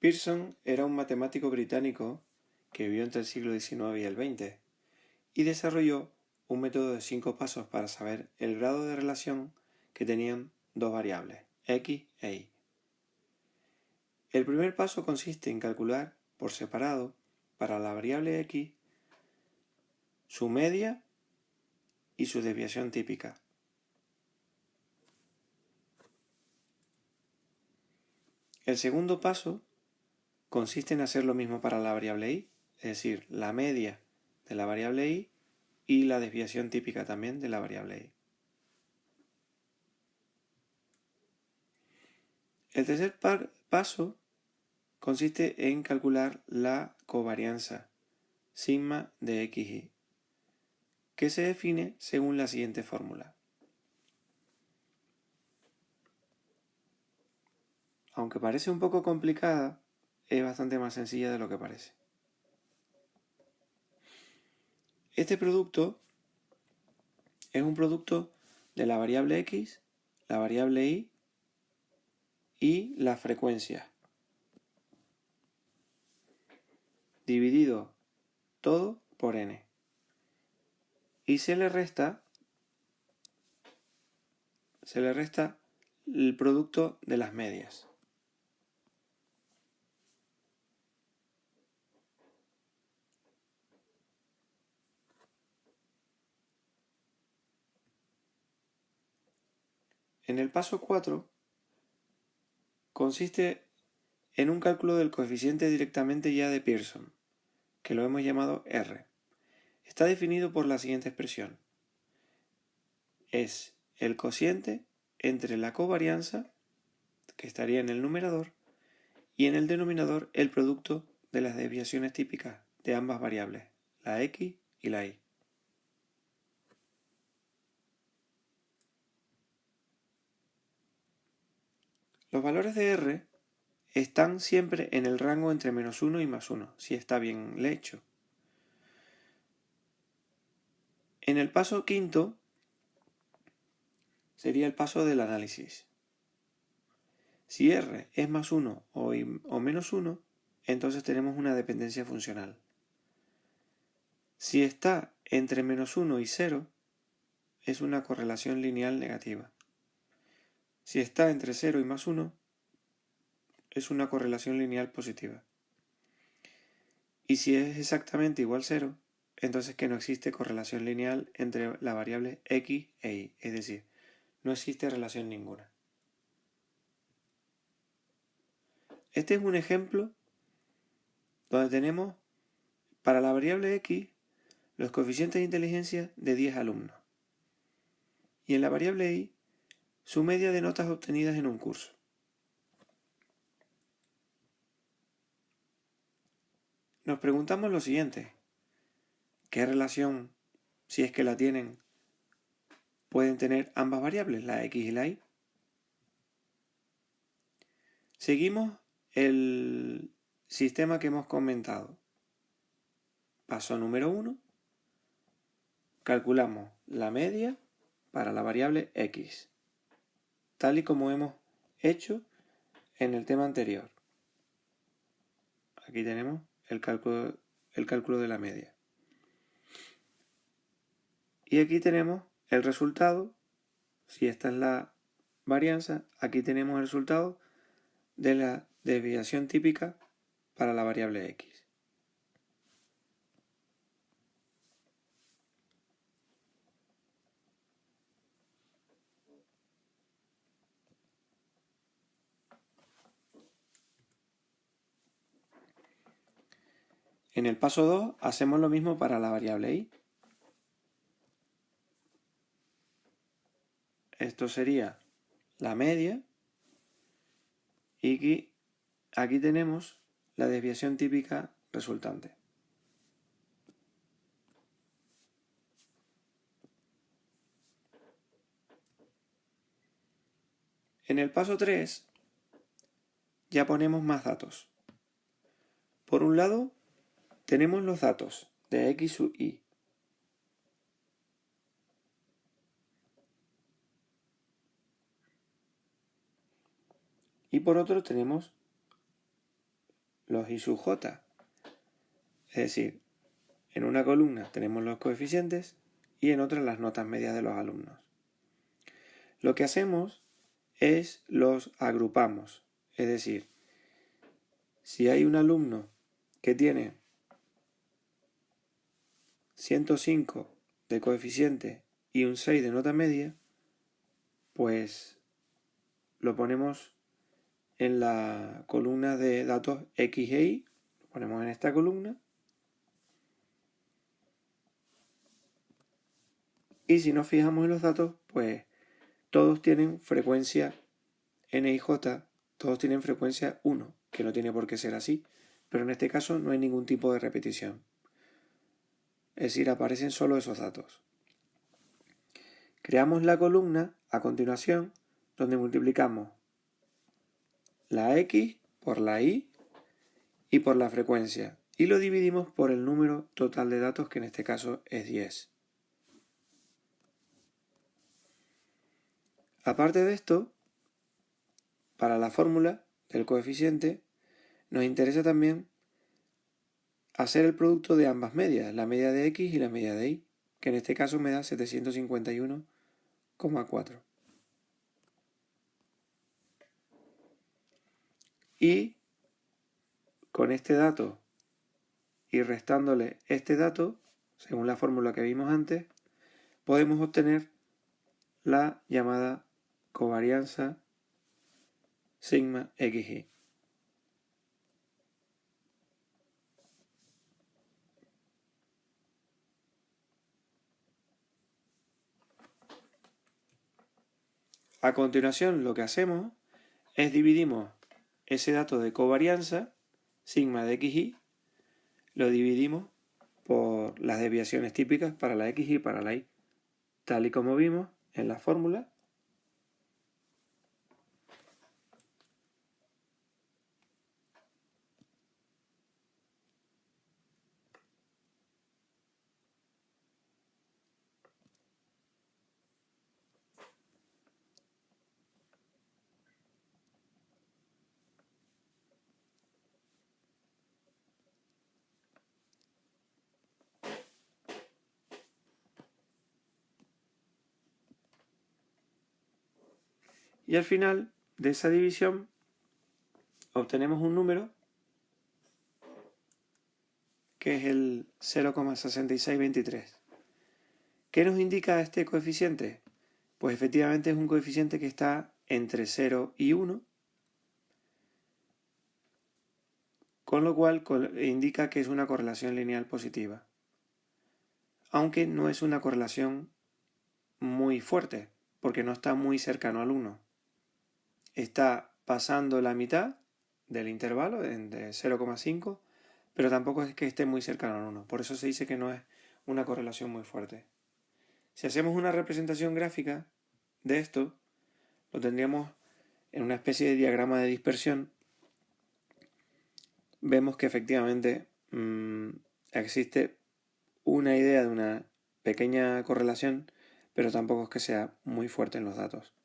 Pearson era un matemático británico que vivió entre el siglo XIX y el XX y desarrolló un método de 5 pasos para saber el grado de relación que tenían dos variables, x e y. El primer paso consiste en calcular por separado para la variable x su media y su desviación típica. El segundo paso consiste en hacer lo mismo para la variable y, es decir, la media de la variable y la desviación típica también de la variable y. El tercer paso consiste en calcular la covarianza sigma de xy, que se define según la siguiente fórmula. Aunque parece un poco complicada, es bastante más sencilla de lo que parece. Este producto es un producto de la variable x, la variable y la frecuencia, dividido todo por n. Y se le resta el producto de las medias. En el paso 4 consiste en un cálculo del coeficiente directamente ya de Pearson, que lo hemos llamado R. Está definido por la siguiente expresión. Es el cociente entre la covarianza, que estaría en el numerador, y en el denominador el producto de las desviaciones típicas de ambas variables, la x y la y. Los valores de R están siempre en el rango entre -1 y +1, si está bien hecho. En el paso quinto sería el paso del análisis. Si R es +1 o -1, entonces tenemos una dependencia funcional. Si está entre -1 y 0, es una correlación lineal negativa. Si está entre 0 y +1, es una correlación lineal positiva. Y si es exactamente igual a 0, entonces que no existe correlación lineal entre la variable x e y, es decir, no existe relación ninguna. Este es un ejemplo donde tenemos para la variable x los coeficientes de inteligencia de 10 alumnos y en la variable y su media de notas obtenidas en un curso. Nos preguntamos lo siguiente: ¿qué relación, si es que la tienen, pueden tener ambas variables, la x y la y? Seguimos el sistema que hemos comentado. Paso número 1. Calculamos la media para la variable x, tal y como hemos hecho en el tema anterior. Aquí tenemos el cálculo de la media. Y aquí tenemos el resultado. Si esta es la varianza, aquí tenemos el resultado de la desviación típica para la variable x. En el paso 2 hacemos lo mismo para la variable y. Esto sería la media y aquí tenemos la desviación típica resultante. En el paso 3 ya ponemos más datos. Por un lado tenemos los datos de x sub y. Y por otro tenemos los I sub j. Es decir, en una columna tenemos los coeficientes y en otra las notas medias de los alumnos. Lo que hacemos es los agrupamos. Es decir, si hay un alumno que tiene 105 de coeficiente y un 6 de nota media, pues lo ponemos en la columna de datos X e Y, lo ponemos en esta columna. Y si nos fijamos en los datos, pues todos tienen frecuencia N y J, todos tienen frecuencia 1, que no tiene por qué ser así, pero en este caso no hay ningún tipo de repetición. Es decir, aparecen solo esos datos. Creamos la columna a continuación, donde multiplicamos la X por la Y y por la frecuencia, y lo dividimos por el número total de datos, que en este caso es 10. Aparte de esto, para la fórmula del coeficiente, nos interesa también hacer el producto de ambas medias, la media de X y la media de Y, que en este caso me da 751,4. Y con este dato y restándole este dato, según la fórmula que vimos antes, podemos obtener la llamada covarianza sigma XY. A continuación, lo que hacemos es dividimos ese dato de covarianza, sigma de XY, lo dividimos por las desviaciones típicas para la X y para la Y, tal y como vimos en la fórmula. Y al final de esa división obtenemos un número que es el 0,6623. ¿Qué nos indica este coeficiente? Pues efectivamente es un coeficiente que está entre 0 y 1, con lo cual indica que es una correlación lineal positiva. Aunque no es una correlación muy fuerte, porque no está muy cercano al 1. Está pasando la mitad del intervalo de 0,5, pero tampoco es que esté muy cercano al 1. Por eso se dice que no es una correlación muy fuerte. Si hacemos una representación gráfica de esto, lo tendríamos en una especie de diagrama de dispersión. Vemos que efectivamente existe una idea de una pequeña correlación, pero tampoco es que sea muy fuerte en los datos.